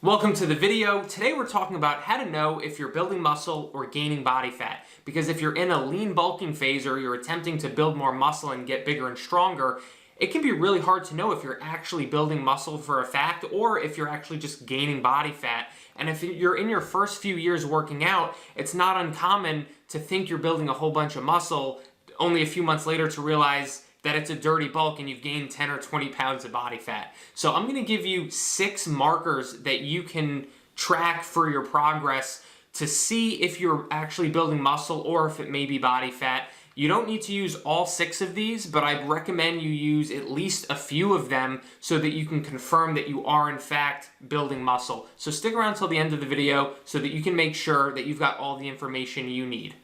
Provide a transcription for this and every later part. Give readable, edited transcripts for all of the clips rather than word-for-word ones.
Welcome to the video. Today we're talking about how to know if you're building muscle or gaining body fat. Because if you're in a lean bulking phase or you're attempting to build more muscle and get bigger and stronger, it can be really hard to know if you're actually building muscle for a fact or if you're actually just gaining body fat. And if you're in your first few years working out, it's not uncommon to think you're building a whole bunch of muscle, only a few months later to realize that it's a dirty bulk and you've gained 10 or 20 pounds of body fat. So I'm gonna give you 6 markers that you can track for your progress to see if you're actually building muscle or if it may be body fat. You don't need to use all 6 of these, but I'd recommend you use at least a few of them so that you can confirm that you are in fact building muscle. So stick around till the end of the video so that you can make sure that you've got all the information you need.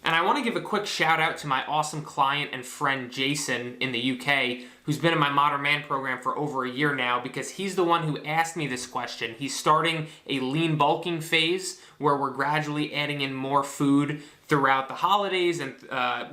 And I want to give a quick shout out to my awesome client and friend Jason in the UK, who's been in my Modern Man program for over a year now, because he's the one who asked me this question. He's starting a lean bulking phase where we're gradually adding in more food throughout the holidays and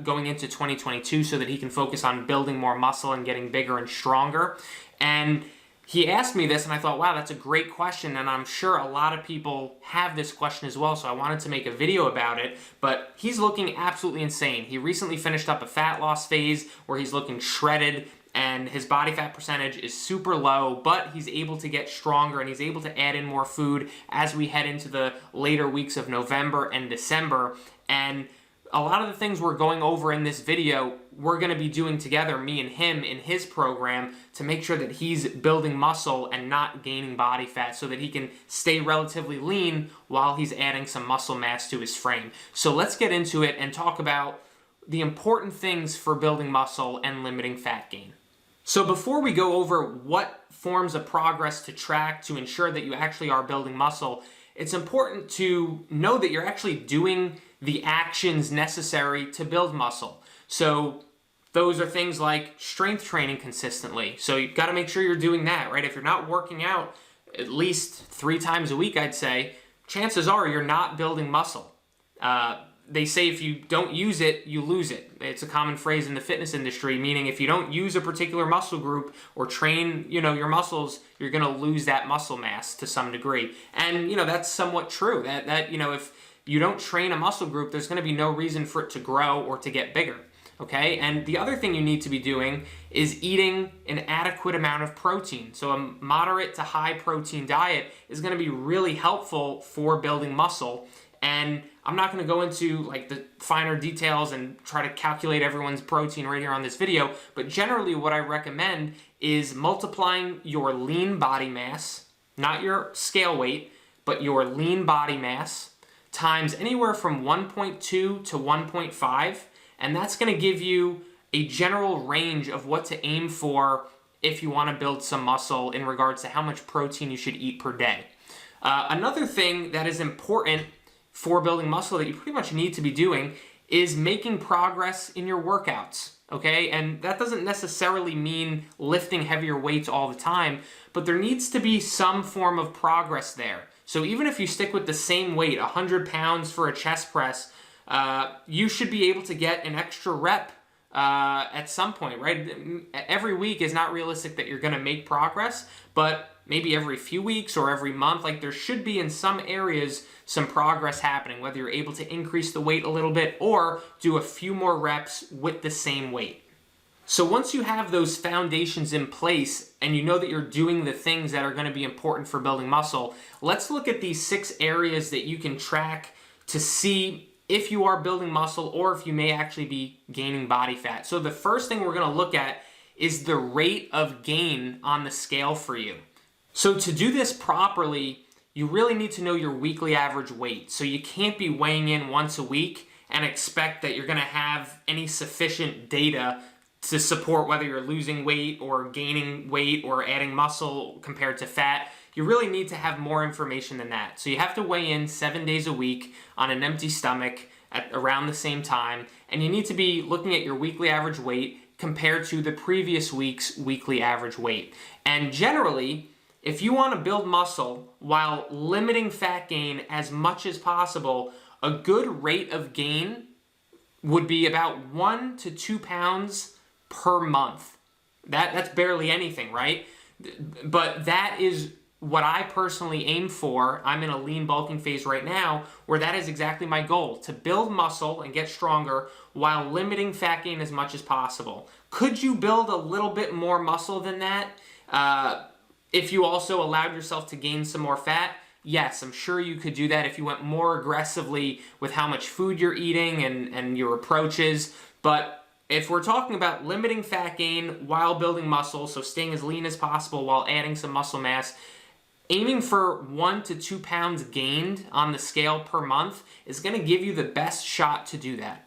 going into 2022 so that he can focus on building more muscle and getting bigger and stronger. And he asked me this and I thought, wow, that's a great question, and I'm sure a lot of people have this question as well, so I wanted to make a video about it. But he's looking absolutely insane. He recently finished up a fat loss phase where he's looking shredded and his body fat percentage is super low, but he's able to get stronger and he's able to add in more food as we head into the later weeks of November and December. And a lot of the things we're going over in this video, we're going to be doing together, me and him, in his program to make sure that he's building muscle and not gaining body fat so that he can stay relatively lean while he's adding some muscle mass to his frame. So let's get into it and talk about the important things for building muscle and limiting fat gain. So before we go over what forms of progress to track to ensure that you actually are building muscle, it's important to know that you're actually doing the actions necessary to build muscle. So those are things like strength training consistently. So you've got to make sure you're doing that, right? If you're not working out at least 3 times a week, I'd say, chances are you're not building muscle. They say if you don't use it, you lose it. It's a common phrase in the fitness industry, meaning if you don't use a particular muscle group or train, your muscles, you're going to lose that muscle mass to some degree. And, that's somewhat true. That if you don't train a muscle group, there's going to be no reason for it to grow or to get bigger. Okay? And the other thing you need to be doing is eating an adequate amount of protein. So a moderate to high protein diet is going to be really helpful for building muscle. And I'm not going to go into like the finer details and try to calculate everyone's protein right here on this video, but generally what I recommend is multiplying your lean body mass, not your scale weight, but your lean body mass, times anywhere from 1.2 to 1.5, and that's going to give you a general range of what to aim for if you want to build some muscle in regards to how much protein you should eat per day. Another thing that is important for building muscle that you pretty much need to be doing is making progress in your workouts, okay? And that doesn't necessarily mean lifting heavier weights all the time, but there needs to be some form of progress there. So even if you stick with the same weight, 100 pounds for a chest press, you should be able to get an extra rep at some point, right? Every week is not realistic that you're going to make progress, but maybe every few weeks or every month, like there should be in some areas some progress happening, whether you're able to increase the weight a little bit or do a few more reps with the same weight. So once you have those foundations in place and you know that you're doing the things that are going to be important for building muscle, let's look at these 6 areas that you can track to see if you are building muscle or if you may actually be gaining body fat. So the first thing we're going to look at is the rate of gain on the scale for you. So to do this properly, you really need to know your weekly average weight. So you can't be weighing in once a week and expect that you're going to have any sufficient data to support whether you're losing weight or gaining weight or adding muscle compared to fat. You really need to have more information than that. So you have to weigh in 7 days a week on an empty stomach at around the same time, and you need to be looking at your weekly average weight compared to the previous week's weekly average weight. And generally, if you want to build muscle while limiting fat gain as much as possible, a good rate of gain would be about 1 to 2 pounds per month. That's barely anything, right? But that is what I personally aim for, I'm in a lean bulking phase right now, where that is exactly my goal, to build muscle and get stronger while limiting fat gain as much as possible. Could you build a little bit more muscle than that if you also allowed yourself to gain some more fat? Yes, I'm sure you could do that if you went more aggressively with how much food you're eating and your approaches. But if we're talking about limiting fat gain while building muscle, so staying as lean as possible while adding some muscle mass, aiming for 1 to 2 pounds gained on the scale per month is going to give you the best shot to do that.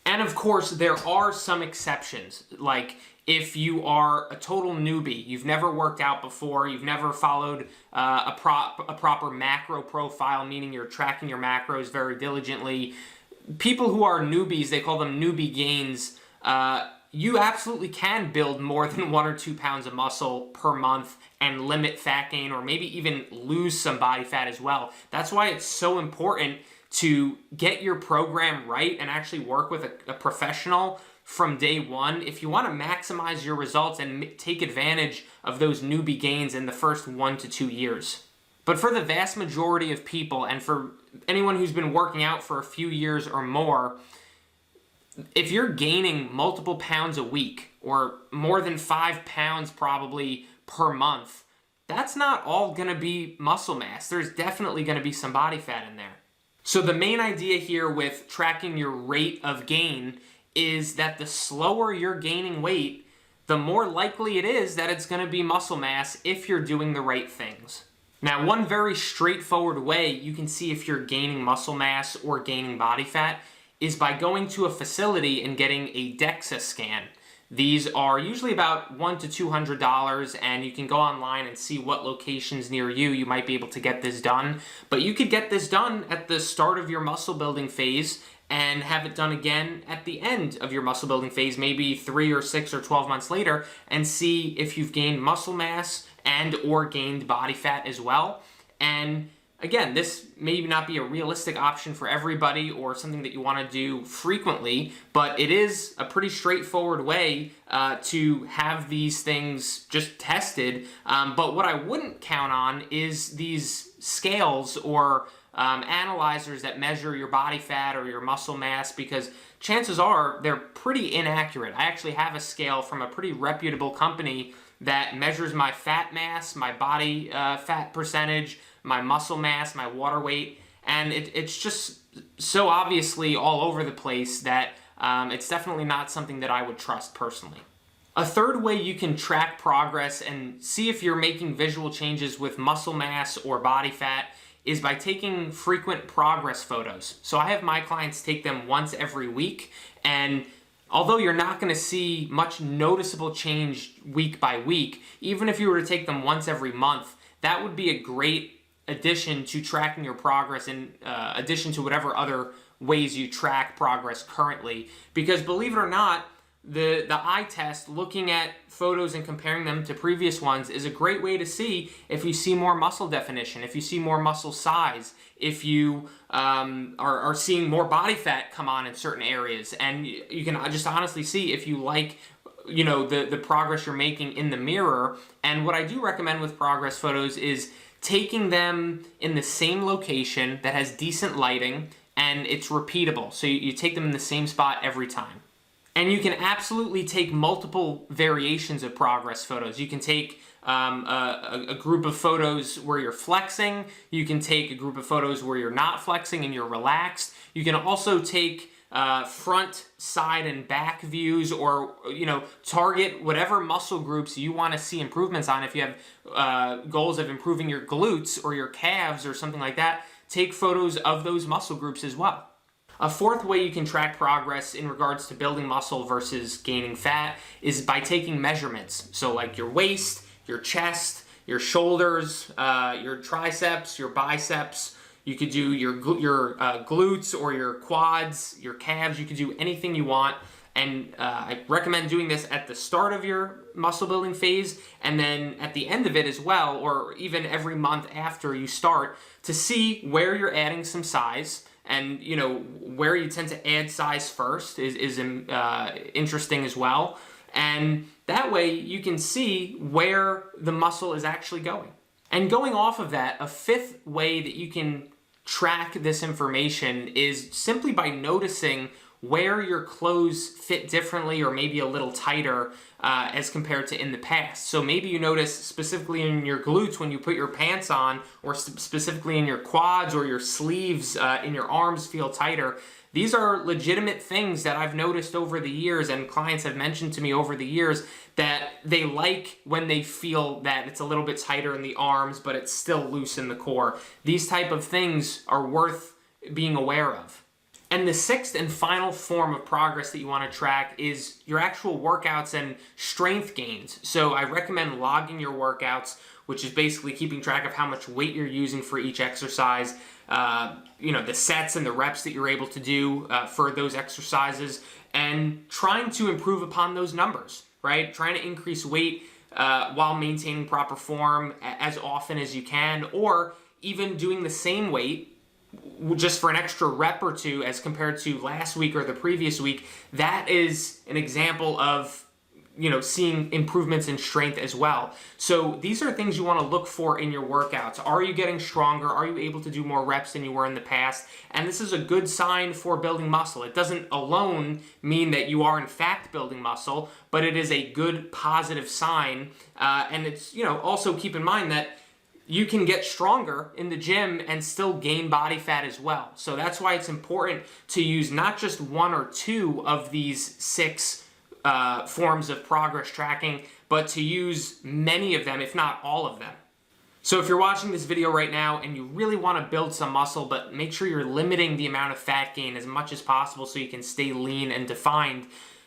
And of course, there are some exceptions, like if you are a total newbie, you've never worked out before, you've never followed a proper macro profile, meaning you're tracking your macros very diligently. People who are newbies, they call them newbie gains, you absolutely can build more than 1 or 2 pounds of muscle per month and limit fat gain, or maybe even lose some body fat as well. That's why it's so important to get your program right and actually work with a professional from day one if you want to maximize your results and take advantage of those newbie gains in the first 1 to 2 years. But for the vast majority of people, and for anyone who's been working out for a few years or more, if you're gaining multiple pounds a week, or more than 5 pounds probably per month, that's not all going to be muscle mass. There's definitely going to be some body fat in there. So the main idea here with tracking your rate of gain is that the slower you're gaining weight, the more likely it is that it's going to be muscle mass if you're doing the right things. Now, one very straightforward way you can see if you're gaining muscle mass or gaining body fat is by going to a facility and getting a DEXA scan. These are usually about $100 to $200, and you can go online and see what locations near you might be able to get this done. But you could get this done at the start of your muscle building phase and have it done again at the end of your muscle building phase, maybe 3 or 6 or 12 months later, and see if you've gained muscle mass and or gained body fat as well. And again, this may not be a realistic option for everybody or something that you want to do frequently, but it is a pretty straightforward way to have these things just tested. But what I wouldn't count on is these scales or analyzers that measure your body fat or your muscle mass, because chances are they're pretty inaccurate. I actually have a scale from a pretty reputable company that measures my fat mass, my body fat percentage, my muscle mass, my water weight, and it's just so obviously all over the place that it's definitely not something that I would trust personally. A third way you can track progress and see if you're making visual changes with muscle mass or body fat is by taking frequent progress photos. So I have my clients take them once every week, and although you're not going to see much noticeable change week by week, even if you were to take them once every month, that would be a great addition to tracking your progress in addition to whatever other ways you track progress currently. Because believe it or not, the eye test, looking at photos and comparing them to previous ones, is a great way to see if you see more muscle definition, if you see more muscle size, if you are seeing more body fat come on in certain areas. And you can just honestly see if you like the progress you're making in the mirror. And what I do recommend with progress photos is taking them in the same location that has decent lighting and it's repeatable. So you take them in the same spot every time. And you can absolutely take multiple variations of progress photos. You can take a group of photos where you're flexing. You can take a group of photos where you're not flexing and you're relaxed. You can also take front, side, and back views, or target whatever muscle groups you want to see improvements on. If you have goals of improving your glutes or your calves or something like that, take photos of those muscle groups as well. A fourth way you can track progress in regards to building muscle versus gaining fat is by taking measurements. So like your waist, your chest, your shoulders, your triceps, your biceps. You could do your glutes or your quads, your calves. You could do anything you want. And I recommend doing this at the start of your muscle building phase and then at the end of it as well, or even every month after you start, to see where you're adding some size. And where you tend to add size first is interesting as well. And that way you can see where the muscle is actually going. And going off of that, a fifth way that you can track this information is simply by noticing where your clothes fit differently or maybe a little tighter as compared to in the past. So maybe you notice specifically in your glutes when you put your pants on, or specifically in your quads or your sleeves in your arms feel tighter. These are legitimate things that I've noticed over the years, and clients have mentioned to me over the years that they like when they feel that it's a little bit tighter in the arms, but it's still loose in the core. These type of things are worth being aware of. And the sixth and final form of progress that you want to track is your actual workouts and strength gains. So I recommend logging your workouts, which is basically keeping track of how much weight you're using for each exercise, the sets and the reps that you're able to do for those exercises, and trying to improve upon those numbers, right? Trying to increase weight while maintaining proper form as often as you can, or even doing the same weight just for an extra rep or two as compared to last week or the previous week. That is an example of seeing improvements in strength as well. So these are things you want to look for in your workouts. Are you getting stronger? Are you able to do more reps than you were in the past? And this is a good sign for building muscle. It doesn't alone mean that you are in fact building muscle, but it is a good positive sign. And it's, also keep in mind that you can get stronger in the gym and still gain body fat as well. So that's why it's important to use not just one or two of these six forms of progress tracking, but to use many of them, if not all of them. So if you're watching this video right now and you really want to build some muscle, but make sure you're limiting the amount of fat gain as much as possible so you can stay lean and defined,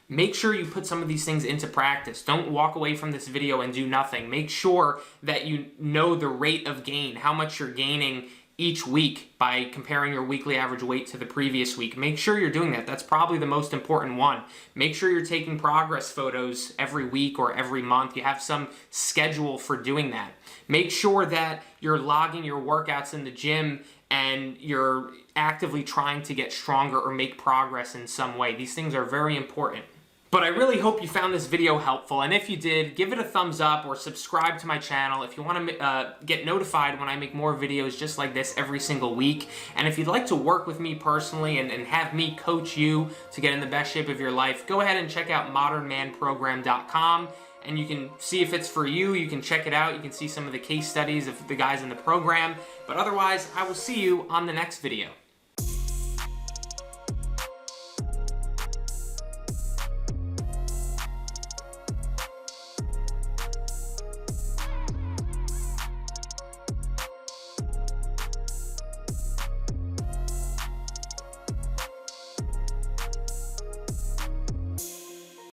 make sure you put some of these things into practice. Don't walk away from this video and do nothing. Make sure that you know the rate of gain, how much you're gaining each week by comparing your weekly average weight to the previous week. Make sure you're doing that. That's probably the most important one. Make sure you're taking progress photos every week or every month. You have some schedule for doing that. Make sure that you're logging your workouts in the gym and you're actively trying to get stronger or make progress in some way. These things are very important. But I really hope you found this video helpful, and if you did, give it a thumbs up or subscribe to my channel if you want to get notified when I make more videos just like this every single week. And if you'd like to work with me personally and have me coach you to get in the best shape of your life, go ahead and check out modernmanprogram.com, and you can see if it's for you. You can check it out. You can see some of the case studies of the guys in the program. But otherwise, I will see you on the next video.